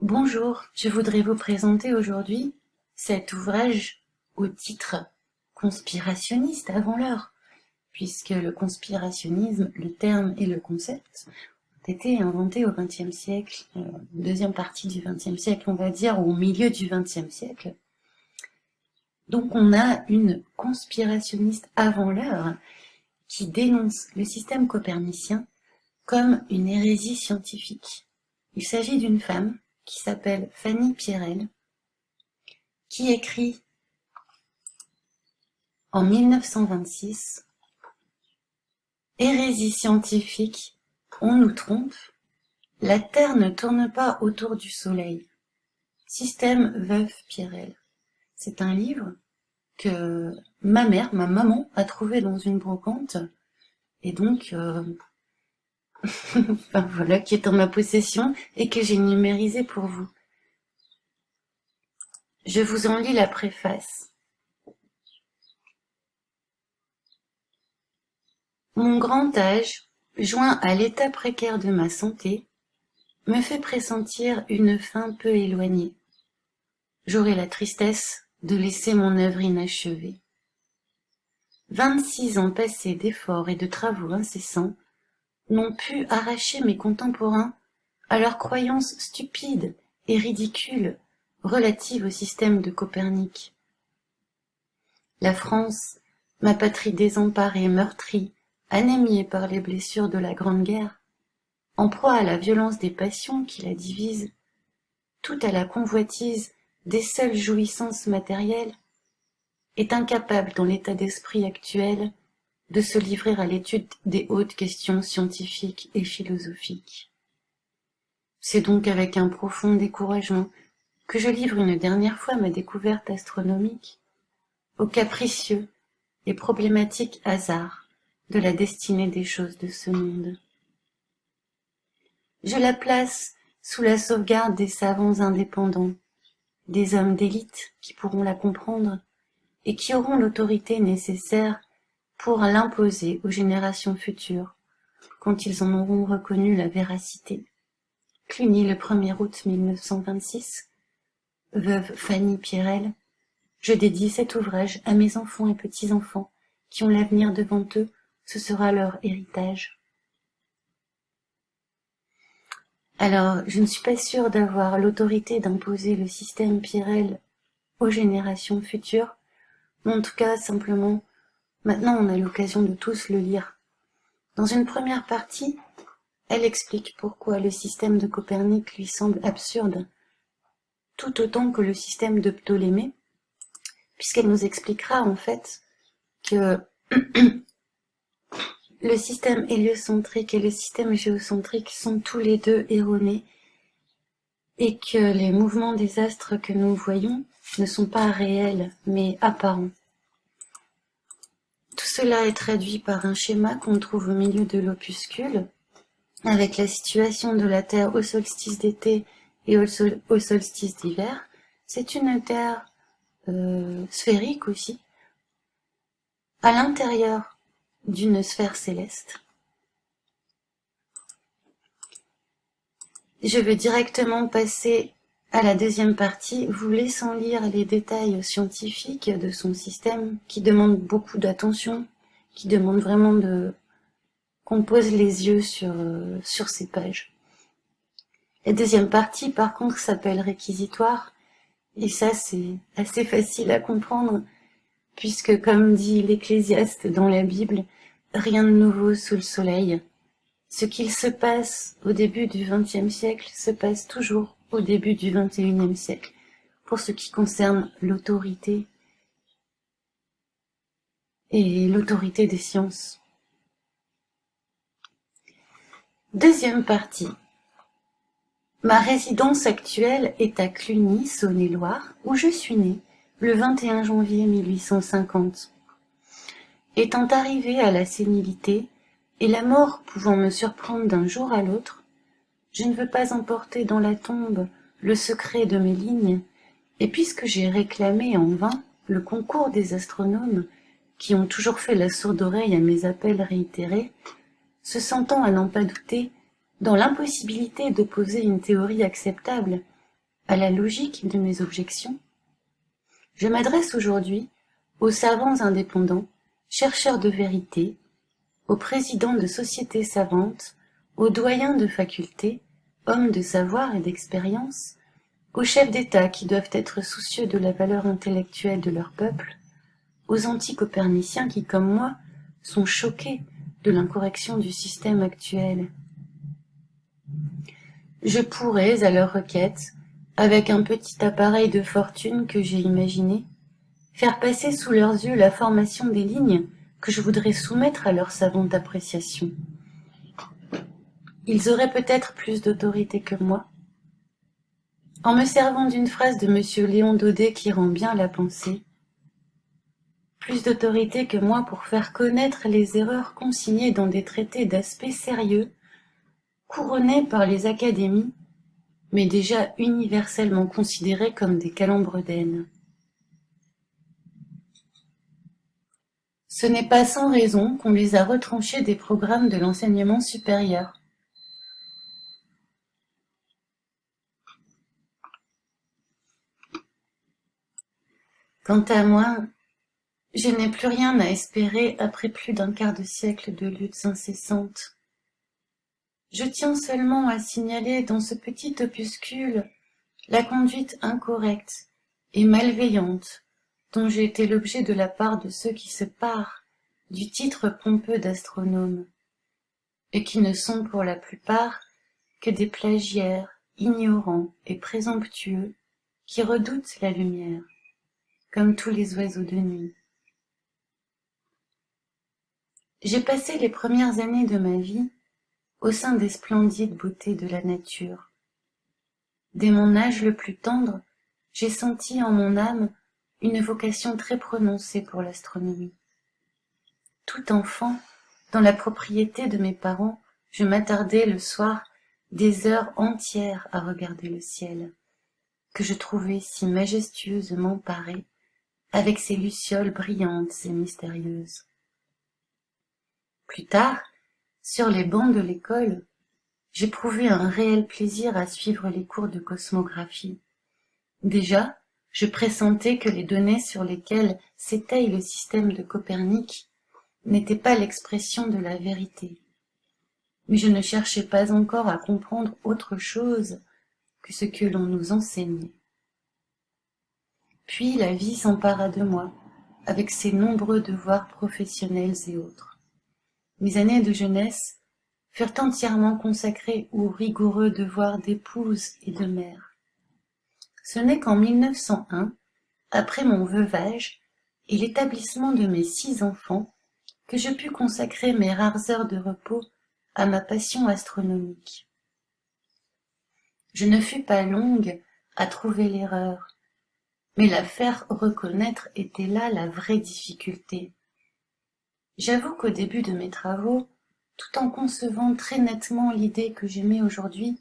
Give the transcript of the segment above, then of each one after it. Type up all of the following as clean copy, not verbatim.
Bonjour, je voudrais vous présenter aujourd'hui cet ouvrage au titre conspirationniste avant l'heure, puisque le conspirationnisme, le terme et le concept ont été inventés au XXe siècle, deuxième partie du XXe siècle, on va dire, ou au milieu du XXe siècle. Donc on a une conspirationniste avant l'heure qui dénonce le système copernicien comme une hérésie scientifique. Il s'agit d'une femme qui s'appelle Fanny Pierrel, qui écrit en 1926 « Hérésie scientifique, on nous trompe, la Terre ne tourne pas autour du Soleil. Système Veuve Pierrel ». C'est un livre que ma maman, a trouvé dans une brocante, et donc, enfin, voilà, qui est en ma possession et que j'ai numérisé pour vous. Je vous en lis la préface. Mon grand âge, joint à l'état précaire de ma santé, me fait pressentir une fin peu éloignée. J'aurai la tristesse de laisser mon œuvre inachevée. 26 ans passés d'efforts et de travaux incessants n'ont pu arracher mes contemporains à leurs croyances stupides et ridicules relatives au système de Copernic. La France, ma patrie désemparée, meurtrie, anémiée par les blessures de la Grande Guerre, en proie à la violence des passions qui la divisent, tout à la convoitise des seules jouissances matérielles, est incapable dans l'état d'esprit actuel de se livrer à l'étude des hautes questions scientifiques et philosophiques. C'est donc avec un profond découragement que je livre une dernière fois ma découverte astronomique au capricieux et problématique hasard de la destinée des choses de ce monde. Je la place sous la sauvegarde des savants indépendants, des hommes d'élite qui pourront la comprendre et qui auront l'autorité nécessaire pour l'imposer aux générations futures, quand ils en auront reconnu la véracité. Cluny, le 1er août 1926, Veuve Fanny Pierrel. Je dédie cet ouvrage à mes enfants et petits-enfants qui ont l'avenir devant eux, ce sera leur héritage. Alors, je ne suis pas sûre d'avoir l'autorité d'imposer le système Pierrel aux générations futures, mais en tout cas, simplement, maintenant on a l'occasion de tous le lire. Dans une première partie, elle explique pourquoi le système de Copernic lui semble absurde, tout autant que le système de Ptolémée, puisqu'elle nous expliquera en fait que le système héliocentrique et le système géocentrique sont tous les deux erronés et que les mouvements des astres que nous voyons ne sont pas réels mais apparents. Tout cela est traduit par un schéma qu'on trouve au milieu de l'opuscule, avec la situation de la Terre au solstice d'été et au solstice d'hiver. C'est une Terre sphérique aussi, à l'intérieur d'une sphère céleste. Je vais directement passer à la deuxième partie, vous laissant lire les détails scientifiques de son système, qui demandent beaucoup d'attention, qui demandent vraiment qu'on pose les yeux sur ces pages. La deuxième partie, par contre, s'appelle réquisitoire, et ça, c'est assez facile à comprendre, puisque, comme dit l'Ecclésiaste dans la Bible, rien de nouveau sous le soleil. Ce qu'il se passe au début du XXe siècle se passe toujours au début du XXIe siècle, pour ce qui concerne l'autorité et l'autorité des sciences. Deuxième partie. Ma résidence actuelle est à Cluny, Saône-et-Loire, où je suis née le 21 janvier 1850. Étant arrivée à la sénilité, et la mort pouvant me surprendre d'un jour à l'autre, je ne veux pas emporter dans la tombe le secret de mes lignes, et puisque j'ai réclamé en vain le concours des astronomes, qui ont toujours fait la sourde oreille à mes appels réitérés, se sentant à n'en pas douter dans l'impossibilité d'opposer une théorie acceptable à la logique de mes objections? Je m'adresse aujourd'hui aux savants indépendants, chercheurs de vérité, aux présidents de sociétés savantes, aux doyens de facultés, hommes de savoir et d'expérience, aux chefs d'État qui doivent être soucieux de la valeur intellectuelle de leur peuple, aux anti-coperniciens qui, comme moi, sont choqués de l'incorrection du système actuel. Je pourrais, à leur requête, avec un petit appareil de fortune que j'ai imaginé, faire passer sous leurs yeux la formation des lignes que je voudrais soumettre à leur savante appréciation. Ils auraient peut-être plus d'autorité que moi. En me servant d'une phrase de M. Léon Daudet qui rend bien la pensée, plus d'autorité que moi pour faire connaître les erreurs consignées dans des traités d'aspect sérieux, couronnés par les académies, mais déjà universellement considérés comme des calembredaines. Ce n'est pas sans raison qu'on les a retranchés des programmes de l'enseignement supérieur. Quant à moi, je n'ai plus rien à espérer après plus d'un quart de siècle de luttes incessantes. Je tiens seulement à signaler dans ce petit opuscule la conduite incorrecte et malveillante dont j'ai été l'objet de la part de ceux qui se parent du titre pompeux d'astronome, et qui ne sont pour la plupart que des plagiaires ignorants et présomptueux qui redoutent la lumière, comme tous les oiseaux de nuit. J'ai passé les premières années de ma vie au sein des splendides beautés de la nature. Dès mon âge le plus tendre, j'ai senti en mon âme une vocation très prononcée pour l'astronomie. Tout enfant, dans la propriété de mes parents, je m'attardais le soir des heures entières à regarder le ciel, que je trouvais si majestueusement paré, avec ses lucioles brillantes et mystérieuses. Plus tard, sur les bancs de l'école, j'éprouvais un réel plaisir à suivre les cours de cosmographie. Déjà, je pressentais que les données sur lesquelles s'étaye le système de Copernic n'étaient pas l'expression de la vérité. Mais je ne cherchais pas encore à comprendre autre chose que ce que l'on nous enseignait. Puis la vie s'empara de moi, avec ses nombreux devoirs professionnels et autres. Mes années de jeunesse furent entièrement consacrées aux rigoureux devoirs d'épouse et de mère. Ce n'est qu'en 1901, après mon veuvage et l'établissement de mes 6 enfants, que je pus consacrer mes rares heures de repos à ma passion astronomique. Je ne fus pas longue à trouver l'erreur, mais la faire reconnaître était là la vraie difficulté. J'avoue qu'au début de mes travaux, tout en concevant très nettement l'idée que j'aimais aujourd'hui,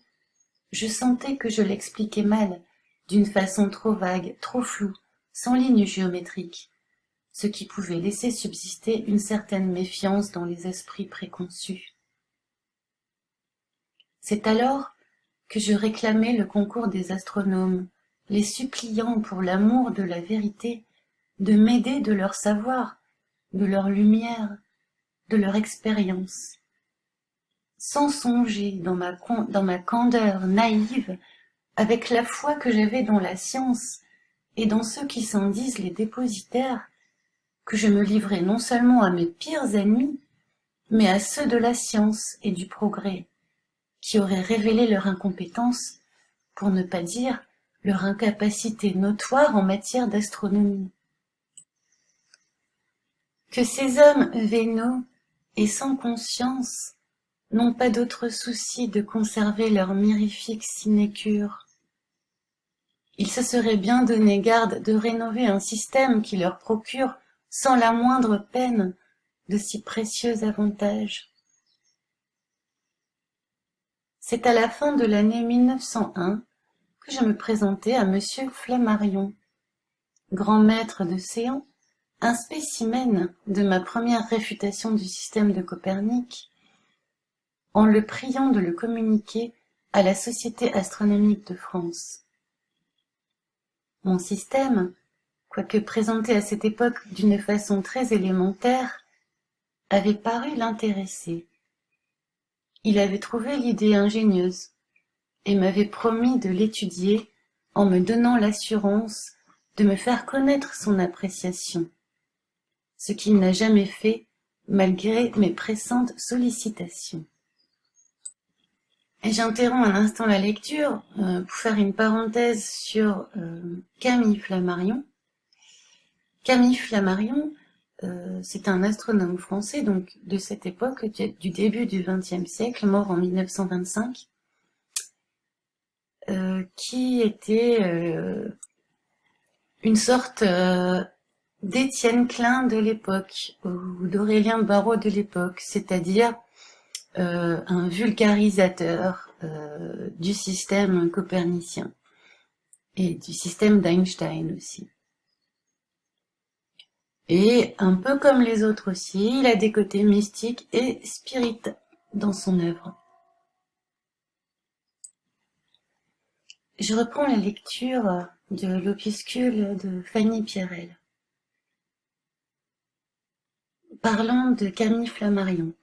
je sentais que je l'expliquais mal, d'une façon trop vague, trop floue, sans ligne géométrique, ce qui pouvait laisser subsister une certaine méfiance dans les esprits préconçus. C'est alors que je réclamais le concours des astronomes, les suppliant pour l'amour de la vérité de m'aider de leur savoir, de leur lumière, de leur expérience. Sans songer dans ma candeur naïve, avec la foi que j'avais dans la science et dans ceux qui s'en disent les dépositaires, que je me livrais non seulement à mes pires ennemis, mais à ceux de la science et du progrès, qui auraient révélé leur incompétence, pour ne pas dire leur incapacité notoire en matière d'astronomie. Que ces hommes vénaux et sans conscience n'ont pas d'autre souci de conserver leur mirifique sinécure. Ils se seraient bien donné garde de rénover un système qui leur procure, sans la moindre peine, de si précieux avantages. C'est à la fin de l'année 1901 que je me présentai à Monsieur Flammarion, grand maître de séant, un spécimen de ma première réfutation du système de Copernic, en le priant de le communiquer à la Société astronomique de France. Mon système, quoique présenté à cette époque d'une façon très élémentaire, avait paru l'intéresser. Il avait trouvé l'idée ingénieuse et m'avait promis de l'étudier en me donnant l'assurance de me faire connaître son appréciation, ce qu'il n'a jamais fait malgré mes pressantes sollicitations. Et j'interromps un instant la lecture pour faire une parenthèse sur Camille Flammarion. Camille Flammarion, c'est un astronome français donc de cette époque, du début du XXe siècle, mort en 1925, qui était une sorte d'Étienne Klein de l'époque, ou d'Aurélien Barraud de l'époque, c'est-à-dire un vulgarisateur du système copernicien et du système d'Einstein aussi. Et un peu comme les autres aussi, il a des côtés mystiques et spirites dans son œuvre. Je reprends la lecture de l'opuscule de Fanny Pierrel. Parlant de Camille Flammarion.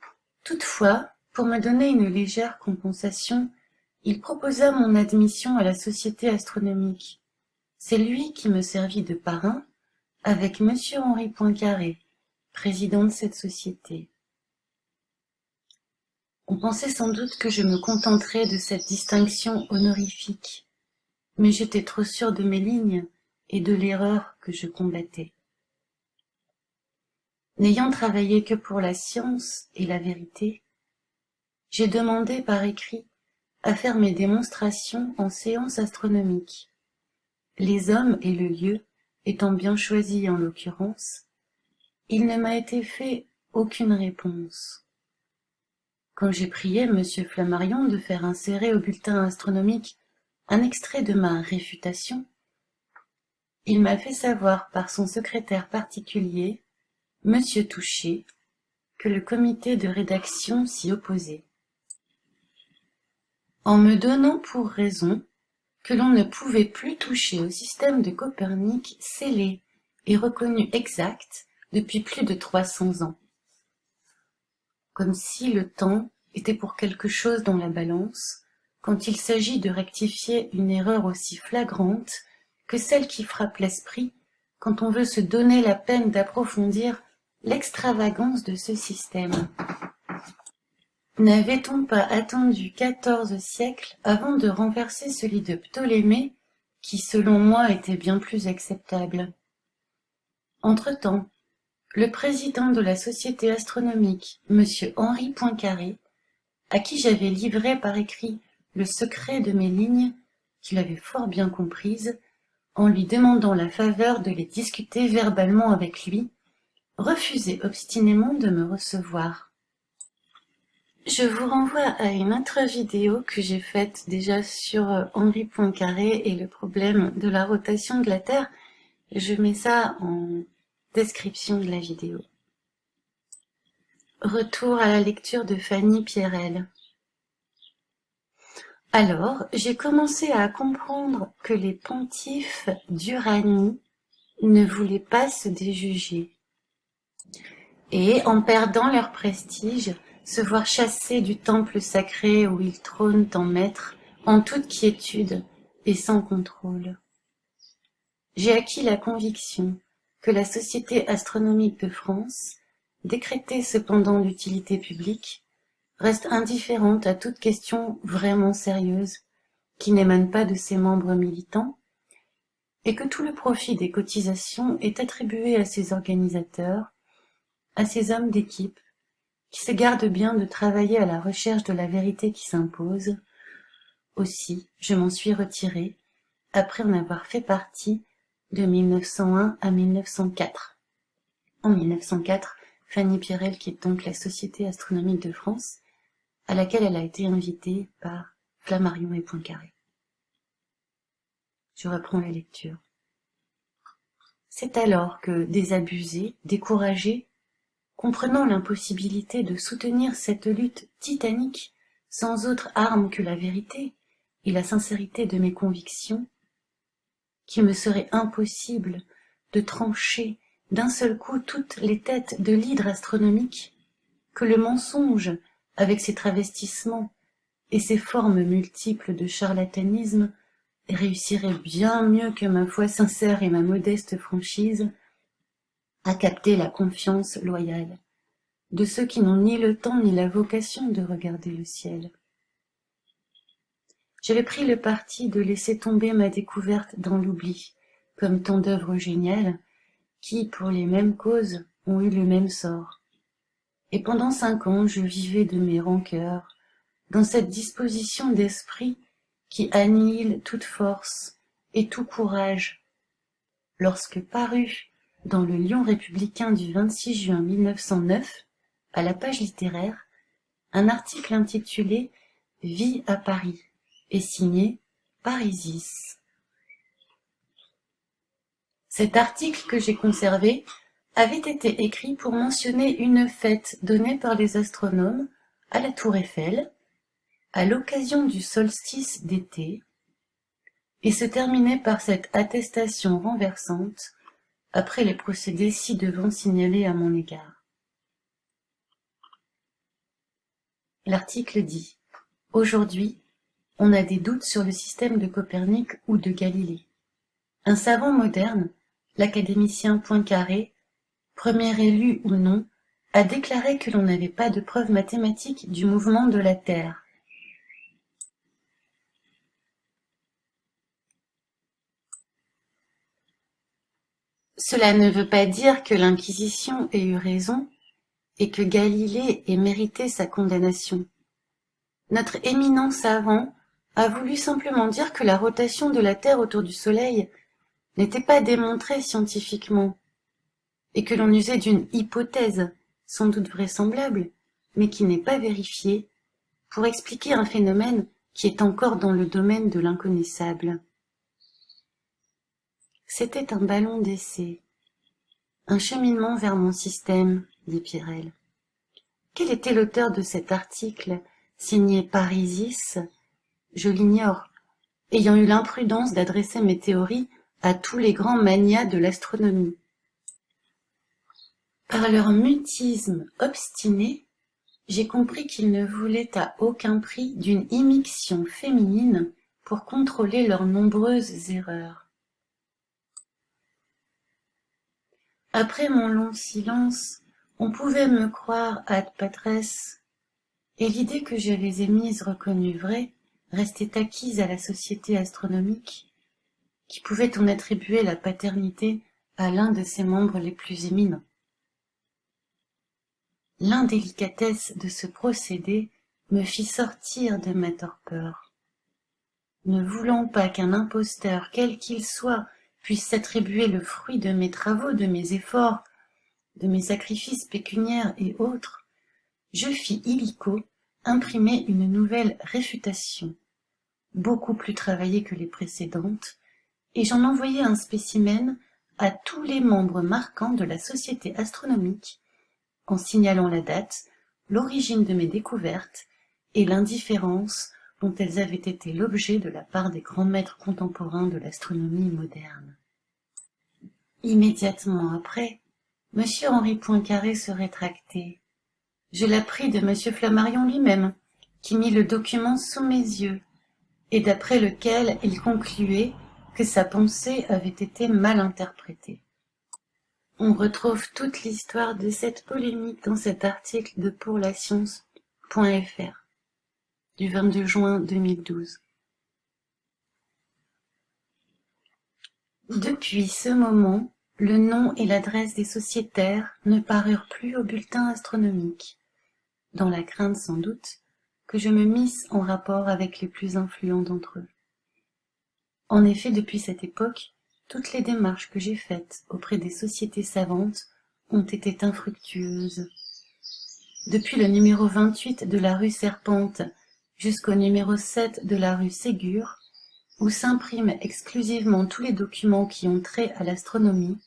Toutefois, pour me donner une légère compensation, il proposa mon admission à la Société astronomique. C'est lui qui me servit de parrain, avec Monsieur Henri Poincaré, président de cette société. On pensait sans doute que je me contenterais de cette distinction honorifique, mais j'étais trop sûre de mes lignes et de l'erreur que je combattais. N'ayant travaillé que pour la science et la vérité, j'ai demandé par écrit à faire mes démonstrations en séance astronomique. Les hommes et le lieu étant bien choisis en l'occurrence, il ne m'a été fait aucune réponse. Quand j'ai prié M. Flammarion de faire insérer au bulletin astronomique un extrait de ma réfutation, il m'a fait savoir par son secrétaire particulier, M. Touché, que le comité de rédaction s'y opposait, en me donnant pour raison que l'on ne pouvait plus toucher au système de Copernic scellé et reconnu exact depuis plus de 300 ans. Comme si le temps était pour quelque chose dans la balance, quand il s'agit de rectifier une erreur aussi flagrante que celle qui frappe l'esprit quand on veut se donner la peine d'approfondir l'extravagance de ce système. N'avait-on pas attendu 14 siècles avant de renverser celui de Ptolémée, qui selon moi était bien plus acceptable? Entre-temps, le président de la Société astronomique, M. Henri Poincaré, à qui j'avais livré par écrit le secret de mes lignes, qu'il avait fort bien comprises, en lui demandant la faveur de les discuter verbalement avec lui, refusait obstinément de me recevoir. Je vous renvoie à une autre vidéo que j'ai faite déjà sur Henri Poincaré et le problème de la rotation de la Terre. Je mets ça en description de la vidéo. Retour à la lecture de Fanny Pierrel. Alors, j'ai commencé à comprendre que les pontifes d'Uranie ne voulaient pas se déjuger. Et, en perdant leur prestige, se voir chassés du temple sacré où ils trônent en maîtres, en toute quiétude et sans contrôle. J'ai acquis la conviction que la Société astronomique de France, décrétée cependant d'utilité publique, reste indifférente à toute question vraiment sérieuse qui n'émane pas de ses membres militants, et que tout le profit des cotisations est attribué à ses organisateurs, à ces hommes d'équipe, qui se gardent bien de travailler à la recherche de la vérité qui s'impose. Aussi, je m'en suis retirée, après en avoir fait partie de 1901 à 1904. En 1904, Fanny Pierrel quitte donc la Société astronomique de France, à laquelle elle a été invitée par Flammarion et Poincaré. Je reprends la lecture. C'est alors que, désabusés, découragés, comprenant l'impossibilité de soutenir cette lutte titanique sans autre arme que la vérité et la sincérité de mes convictions, qu'il me serait impossible de trancher d'un seul coup toutes les têtes de l'hydre astronomique, que le mensonge, avec ses travestissements et ses formes multiples de charlatanisme, réussirait bien mieux que ma foi sincère et ma modeste franchise à capter la confiance loyale de ceux qui n'ont ni le temps ni la vocation de regarder le ciel. J'avais pris le parti de laisser tomber ma découverte dans l'oubli, comme tant d'œuvres géniales qui, pour les mêmes causes, ont eu le même sort. Et pendant 5 ans, je vivais de mes rancœurs, dans cette disposition d'esprit qui annihile toute force et tout courage, lorsque parut dans le Lion républicain du 26 juin 1909, à la page littéraire, un article intitulé « Vie à Paris » et signé Parisis. Cet article que j'ai conservé avait été écrit pour mentionner une fête donnée par les astronomes à la Tour Eiffel, à l'occasion du solstice d'été, et se terminait par cette attestation renversante après les procédés ci-devant signalés à mon égard. L'article dit « Aujourd'hui, on a des doutes sur le système de Copernic ou de Galilée. Un savant moderne, l'académicien Poincaré, premier élu ou non, a déclaré que l'on n'avait pas de preuves mathématiques du mouvement de la Terre. Cela ne veut pas dire que l'Inquisition ait eu raison et que Galilée ait mérité sa condamnation. Notre éminent savant a voulu simplement dire que la rotation de la Terre autour du Soleil n'était pas démontrée scientifiquement, et que l'on usait d'une hypothèse, sans doute vraisemblable, mais qui n'est pas vérifiée, pour expliquer un phénomène qui est encore dans le domaine de l'inconnaissable. C'était un ballon d'essai, un cheminement vers mon système, dit Pirel. Quel était l'auteur de cet article, signé Parisis? Je l'ignore, ayant eu l'imprudence d'adresser mes théories à tous les grands manias de l'astronomie. Par leur mutisme obstiné, j'ai compris qu'ils ne voulaient à aucun prix d'une immixtion féminine pour contrôler leurs nombreuses erreurs. Après mon long silence, on pouvait me croire ad patresse, et l'idée que j'avais émise reconnue vraie restait acquise à la société astronomique, qui pouvait en attribuer la paternité à l'un de ses membres les plus éminents. L'indélicatesse de ce procédé me fit sortir de ma torpeur. Ne voulant pas qu'un imposteur, quel qu'il soit, puisse s'attribuer le fruit de mes travaux, de mes efforts, de mes sacrifices pécuniaires et autres, je fis illico imprimer une nouvelle réfutation, beaucoup plus travaillée que les précédentes, et j'en envoyai un spécimen à tous les membres marquants de la Société astronomique, en signalant la date, l'origine de mes découvertes et l'indifférence dont elles avaient été l'objet de la part des grands maîtres contemporains de l'astronomie moderne. Immédiatement après, M. Henri Poincaré se rétractait. Je l'appris de M. Flammarion lui-même, qui mit le document sous mes yeux, et d'après lequel il concluait que sa pensée avait été mal interprétée. On retrouve toute l'histoire de cette polémique dans cet article de pourlascience.fr du 22 juin 2012. Depuis ce moment, le nom et l'adresse des sociétaires ne parurent plus au bulletin astronomique, dans la crainte sans doute que je me misse en rapport avec les plus influents d'entre eux. En effet, depuis cette époque, toutes les démarches que j'ai faites auprès des sociétés savantes ont été infructueuses. Depuis le numéro 28 de la rue Serpente jusqu'au numéro 7 de la rue Ségur, où s'impriment exclusivement tous les documents qui ont trait à l'astronomie,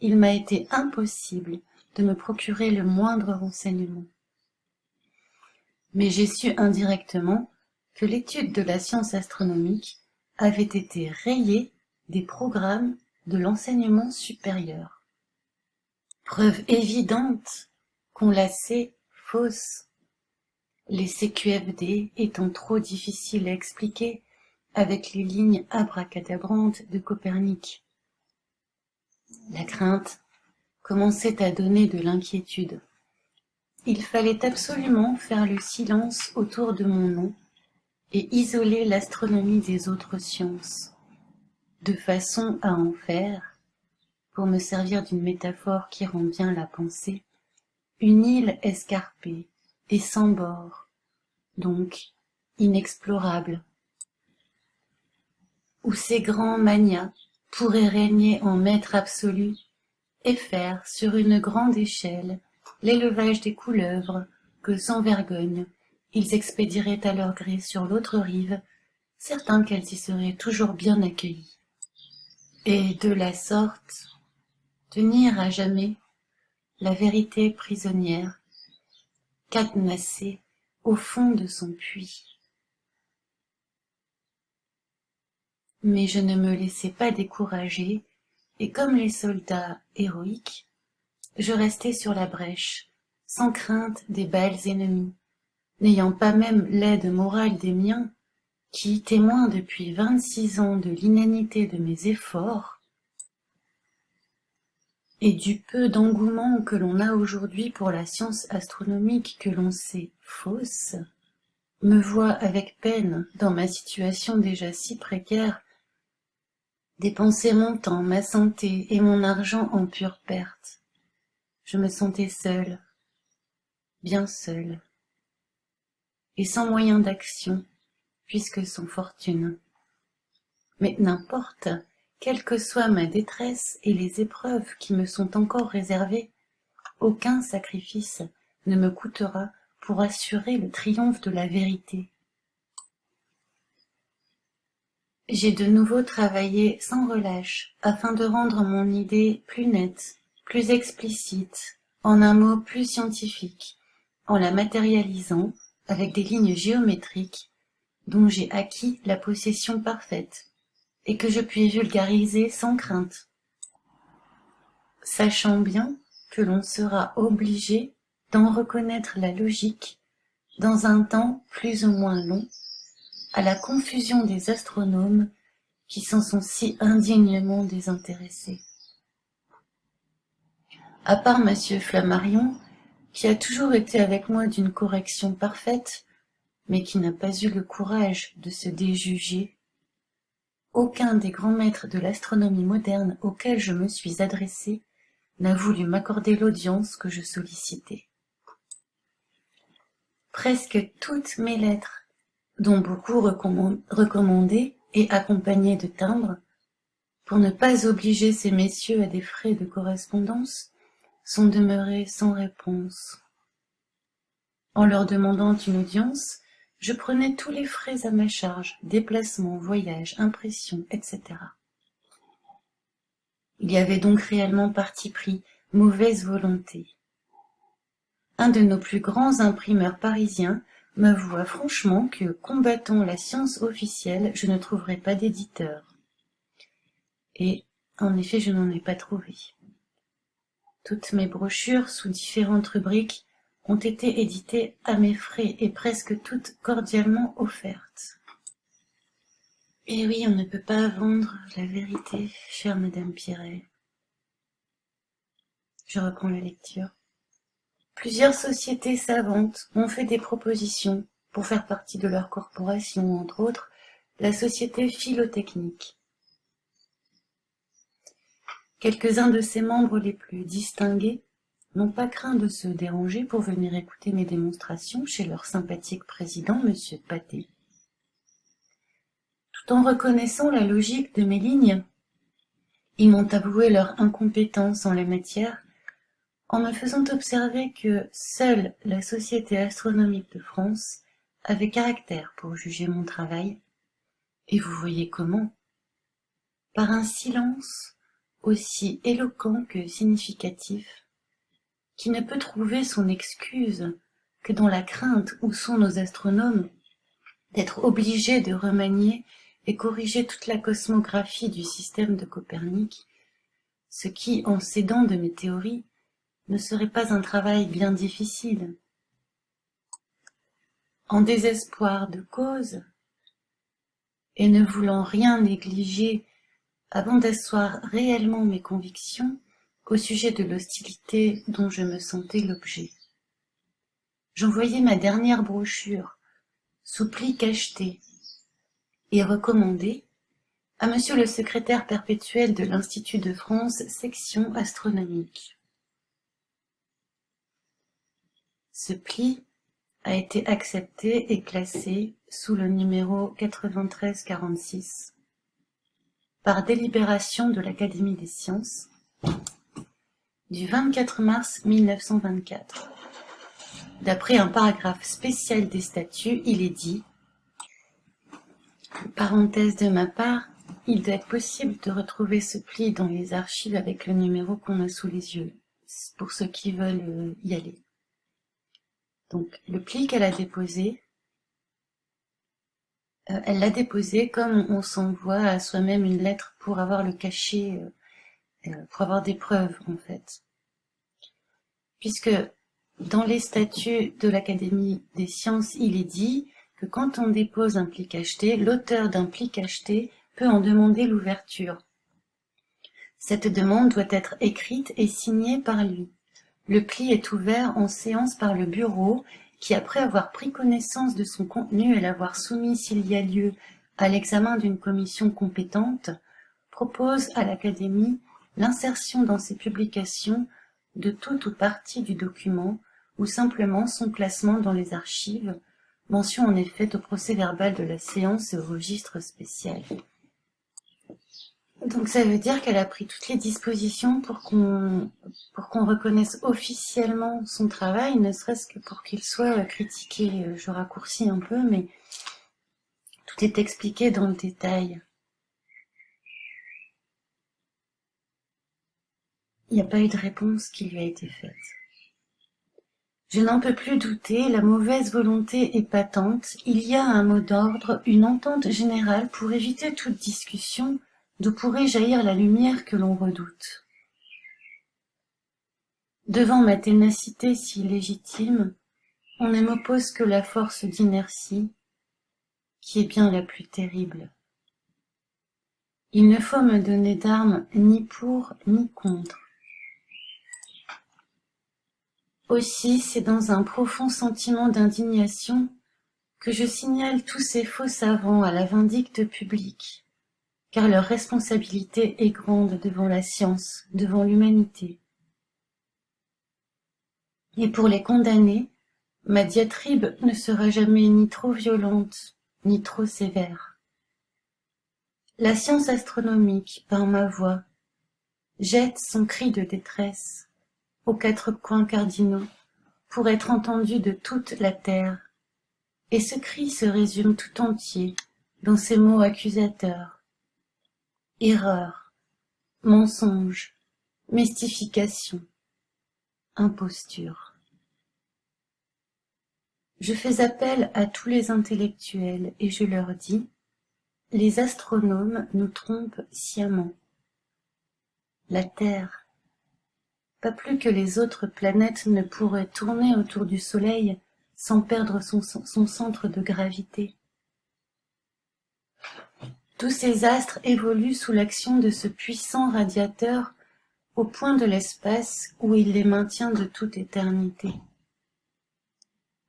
il m'a été impossible de me procurer le moindre renseignement. Mais j'ai su indirectement que l'étude de la science astronomique avait été rayée des programmes de l'enseignement supérieur. Preuve évidente qu'on la sait fausse, les CQFD étant trop difficiles à expliquer avec les lignes abracadabrantes de Copernic. La crainte commençait à donner de l'inquiétude. Il fallait absolument faire le silence autour de mon nom et isoler l'astronomie des autres sciences, de façon à en faire, pour me servir d'une métaphore qui rend bien la pensée, une île escarpée et sans bord, donc inexplorable, où ces grands manias pourraient régner en maître absolu et faire sur une grande échelle l'élevage des couleuvres que sans vergogne ils expédieraient à leur gré sur l'autre rive, certains qu'elles y seraient toujours bien accueillies. Et de la sorte, tenir à jamais la vérité prisonnière, cadenassée au fond de son puits. Mais je ne me laissais pas décourager, et comme les soldats héroïques, je restai sur la brèche, sans crainte des balles ennemies, n'ayant pas même l'aide morale des miens, qui, témoins depuis 26 ans de l'inanité de mes efforts, et du peu d'engouement que l'on a aujourd'hui pour la science astronomique que l'on sait fausse, me voient avec peine, dans ma situation déjà si précaire, dépenser mon temps, ma santé et mon argent en pure perte. Je me sentais seule, bien seule, et sans moyen d'action, puisque sans fortune. Mais n'importe, quelle que soit ma détresse et les épreuves qui me sont encore réservées, aucun sacrifice ne me coûtera pour assurer le triomphe de la vérité. J'ai de nouveau travaillé sans relâche afin de rendre mon idée plus nette, plus explicite, en un mot plus scientifique, en la matérialisant avec des lignes géométriques dont j'ai acquis la possession parfaite et que je puis vulgariser sans crainte, sachant bien que l'on sera obligé d'en reconnaître la logique dans un temps plus ou moins long, à la confusion des astronomes qui s'en sont si indignement désintéressés. À part Monsieur Flammarion, qui a toujours été avec moi d'une correction parfaite, mais qui n'a pas eu le courage de se déjuger, aucun des grands maîtres de l'astronomie moderne auxquels je me suis adressé n'a voulu m'accorder l'audience que je sollicitais. Presque toutes mes lettres, dont beaucoup recommandées et accompagnées de timbres, pour ne pas obliger ces messieurs à des frais de correspondance, sont demeurées sans réponse. En leur demandant une audience, je prenais tous les frais à ma charge, déplacements, voyages, impressions, etc. Il y avait donc réellement parti pris, mauvaise volonté. Un de nos plus grands imprimeurs parisiens m'avoua franchement que, combattant la science officielle, je ne trouverais pas d'éditeur. Et, en effet, je n'en ai pas trouvé. Toutes mes brochures, sous différentes rubriques, ont été éditées à mes frais et presque toutes cordialement offertes. Et oui, on ne peut pas vendre la vérité, chère Madame Piret. Je reprends la lecture. Plusieurs sociétés savantes ont fait des propositions pour faire partie de leur corporation, entre autres, la Société philotechnique. Quelques-uns de ses membres les plus distingués n'ont pas craint de se déranger pour venir écouter mes démonstrations chez leur sympathique président, M. Paté. Tout en reconnaissant la logique de mes lignes, ils m'ont avoué leur incompétence en la matière, en me faisant observer que seule la Société astronomique de France avait caractère pour juger mon travail, et vous voyez comment, par un silence aussi éloquent que significatif, qui ne peut trouver son excuse que dans la crainte où sont nos astronomes d'être obligés de remanier et corriger toute la cosmographie du système de Copernic, ce qui, en s'aidant de mes théories, ne serait pas un travail bien difficile. En désespoir de cause, et ne voulant rien négliger avant d'asseoir réellement mes convictions au sujet de l'hostilité dont je me sentais l'objet. J'envoyai ma dernière brochure, sous pli cacheté, et recommandée à Monsieur le secrétaire perpétuel de l'Institut de France, section astronomique. Ce pli a été accepté et classé sous le numéro 9346 par délibération de l'Académie des sciences du 24 mars 1924. D'après un paragraphe spécial des statuts, il est dit, parenthèse de ma part, il doit être possible de retrouver ce pli dans les archives avec le numéro qu'on a sous les yeux, pour ceux qui veulent y aller. Donc, le pli qu'elle a déposé, elle l'a déposé comme on s'envoie à soi-même une lettre pour avoir le cachet, pour avoir des preuves, en fait. Puisque dans les statuts de l'Académie des sciences, il est dit que quand on dépose un pli cacheté, l'auteur d'un pli cacheté peut en demander l'ouverture. Cette demande doit être écrite et signée par lui. Le pli est ouvert en séance par le bureau qui, après avoir pris connaissance de son contenu et l'avoir soumis s'il y a lieu à l'examen d'une commission compétente, propose à l'Académie l'insertion dans ses publications de tout ou partie du document ou simplement son placement dans les archives, mention en effet au procès-verbal de la séance et au registre spécial. Donc ça veut dire qu'elle a pris toutes les dispositions pour qu'on reconnaisse officiellement son travail, ne serait-ce que pour qu'il soit critiqué. Je raccourcis un peu, mais tout est expliqué dans le détail. Il n'y a pas eu de réponse qui lui a été faite. Je n'en peux plus douter, la mauvaise volonté est patente, il y a un mot d'ordre, une entente générale pour éviter toute discussion d'où pourrait jaillir la lumière que l'on redoute. Devant ma ténacité si légitime, on ne m'oppose que la force d'inertie, qui est bien la plus terrible. Il ne faut me donner d'armes ni pour ni contre. Aussi, c'est dans un profond sentiment d'indignation que je signale tous ces faux savants à la vindicte publique, car leur responsabilité est grande devant la science, devant l'humanité. Et pour les condamner, ma diatribe ne sera jamais ni trop violente, ni trop sévère. La science astronomique, par ma voix, jette son cri de détresse aux quatre coins cardinaux pour être entendu de toute la terre, et ce cri se résume tout entier dans ces mots accusateurs. Erreur, mensonge, mystification, imposture. Je fais appel à tous les intellectuels et je leur dis, les astronomes nous trompent sciemment. La Terre, pas plus que les autres planètes ne pourrait tourner autour du Soleil sans perdre son centre de gravité. Tous ces astres évoluent sous l'action de ce puissant radiateur au point de l'espace où il les maintient de toute éternité.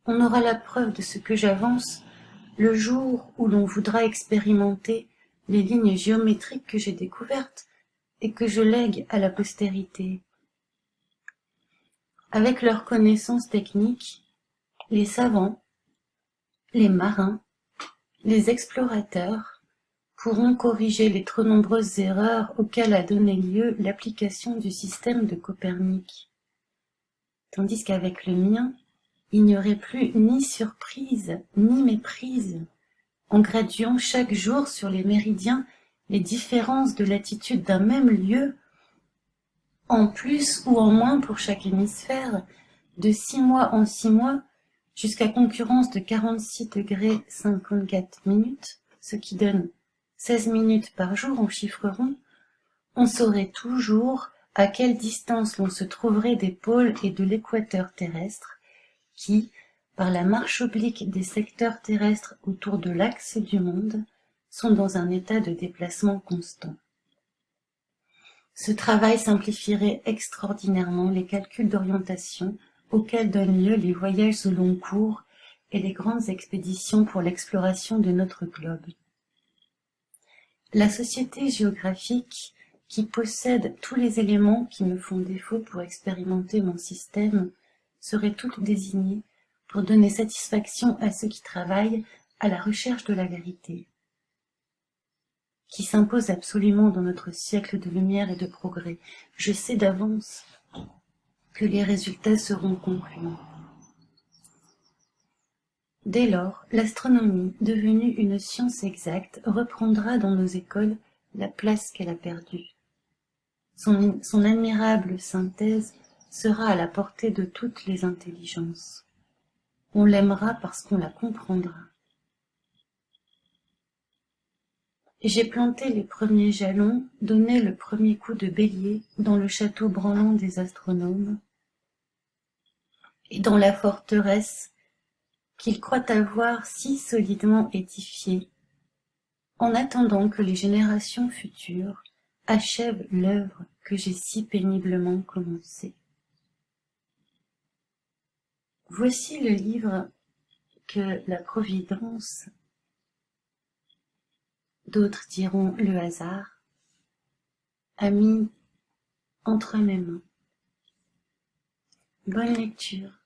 On aura la preuve de ce que j'avance le jour où l'on voudra expérimenter les lignes géométriques que j'ai découvertes et que je lègue à la postérité. Avec leurs connaissances techniques, les savants, les marins, les explorateurs pourront corriger les trop nombreuses erreurs auxquelles a donné lieu l'application du système de Copernic. Tandis qu'avec le mien, il n'y aurait plus ni surprise, ni méprise, en graduant chaque jour sur les méridiens les différences de latitude d'un même lieu, en plus ou en moins pour chaque hémisphère, de 6 mois en 6 mois, jusqu'à concurrence de 46 degrés 54 minutes, ce qui donne 16 minutes par jour en chiffre rond, on saurait toujours à quelle distance l'on se trouverait des pôles et de l'équateur terrestre, qui, par la marche oblique des secteurs terrestres autour de l'axe du monde, sont dans un état de déplacement constant. Ce travail simplifierait extraordinairement les calculs d'orientation auxquels donnent lieu les voyages au long cours et les grandes expéditions pour l'exploration de notre globe. La société géographique, qui possède tous les éléments qui me font défaut pour expérimenter mon système, serait toute désignée pour donner satisfaction à ceux qui travaillent à la recherche de la vérité, qui s'impose absolument dans notre siècle de lumière et de progrès. Je sais d'avance que les résultats seront concluants. Dès lors, l'astronomie, devenue une science exacte, reprendra dans nos écoles la place qu'elle a perdue. Son admirable synthèse sera à la portée de toutes les intelligences. On l'aimera parce qu'on la comprendra. J'ai planté les premiers jalons, donné le premier coup de bélier dans le château branlant des astronomes et dans la forteresse qu'ils croient avoir si solidement édifiée, en attendant que les générations futures achèvent l'œuvre que j'ai si péniblement commencée. Voici le livre que la Providence, d'autres diront le hasard, a mis entre mes mains. Bonne lecture.